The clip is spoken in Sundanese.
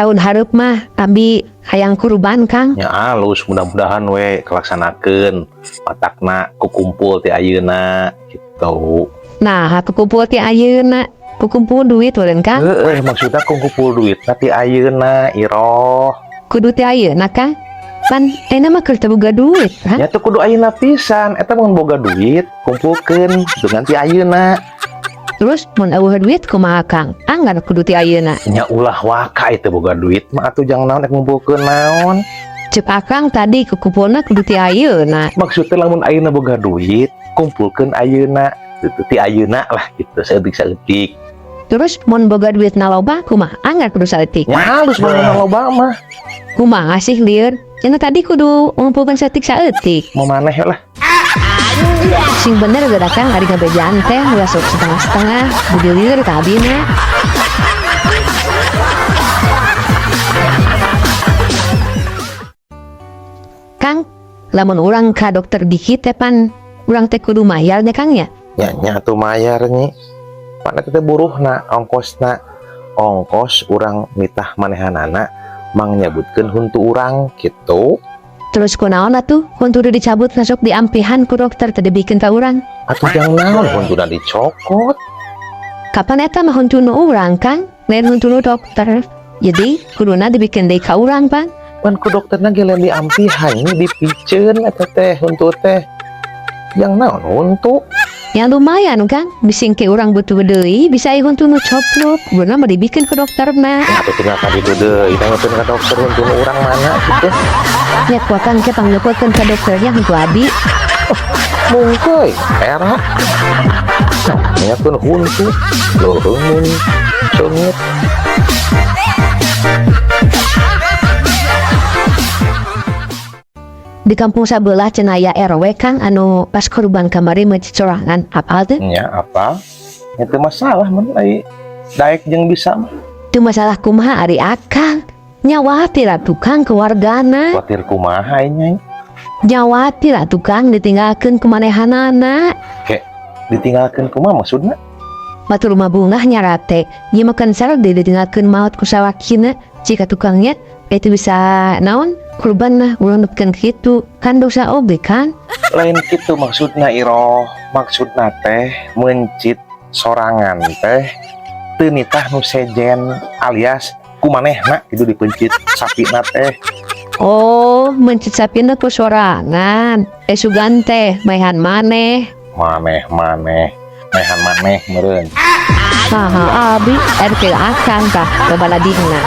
tahun hareup mah abi hayang kurban Kang. Ya alus mudah-mudahan we kelaksanakeun matakna kukumpul ti ayeuna gitu. Nah, kukumpul ti ayeuna, kukumpul duit eureun Kang. Maksudnya kukumpul duit ti ayeuna Iroh. Kudu ti ayeuna Kang. Pan enak mah keur teu boga duit, Kang. Ya tuh kudu ayeuna pisan, eta mun boga duit kumpulkeun dengan ti ayeuna. Terus mun eueuh duit kumaha Kang? Anggar kudu ti ayeuna. Nya ulah waka itu boga duit mah atuh jangan naon ngumpulkeun naon. Cep Akang tadi kukumpulna kudu ti ayeuna. Maksudnya lamun ayeuna boga duit, kumpulkeun ayeuna. Ti ayeuna lah gitu, saeutik-saeutik. Terus mun boga duit loba kumaha? Anggar kudu saeutik. Ya halus boga loba mah. Kumaha sih lieur? Cenah tadi kudu ngumpulkeun saeutik-saeutik. Mau maneh lah. Sing bener geura Kang ari ngabejaan teh ulah sok setengah-setengah, budi lieur ka abina. Kang, lamun urang ka dokter dikit teh pan urang teh kudu mayar deh Kang ya? Nya tuh mayar nyi. Mana teh buruhna ongkosna. Ongkos urang mitah manehanana mang nyabutkeun huntu urang gitu. Terus kunaon atuh huntu dicabut masuk diampihan ku dokter teu bikin ka urang? Atuh jang naon huntuna dicokot. Kapan eta mah huntuna urang Kang? Lain huntuna dokter. Jadi kuduna dibikin deui ka urang Pan? Pan ku dokterna ge lain diampihan ini dipiceun eta teh huntu teh. Yang naon huntu? Ya lumayan Kang, bisingke urang butuh deui bisa huntu nu coplok, beuna mah dibikin ke dokter mah. Ya atuh tinggal ka ditu deui, tangeukeun ka dokter huntu nu urang mana kitu. Nya ku Kang ke pangleupeutkeun ka dokternya huntu abi. Mungkeuy, era. Nyakeun huntu, leureun ceungit. Di kampung sabelah cenaya RW Kang anu pas korban kamari mencit sorangan apal teh? Nya apa? Itu masalah mun ai daek jeung bisa mah. Itu masalah kumaha ari Akang. Nyawatir atuh Kang keluargana. Khawatir kumaha nya. Nyawatir atuh Kang ditinggalkeun kumanehanana. Kayak ditinggalkeun kumaha maksudna? Matur rumah bungah nyarate. Ieu mah kan sar ditinggalkeun maot ku sawakina. Jika tukangnya itu bisa naon? Kurban lah urang nepikeun kitu. Kan dosa oge kan? Lain kitu maksudna Iroh. Maksudna teh mencit sorangan teh teu nitah nu sejen alias kumanehna itu dipencit sapina teh. Oh, mencit sapina ku sorangan. Sugan teh maehan maneh. Maneh mehan maneh meureun. Haha abi RT Akang tah babaladina.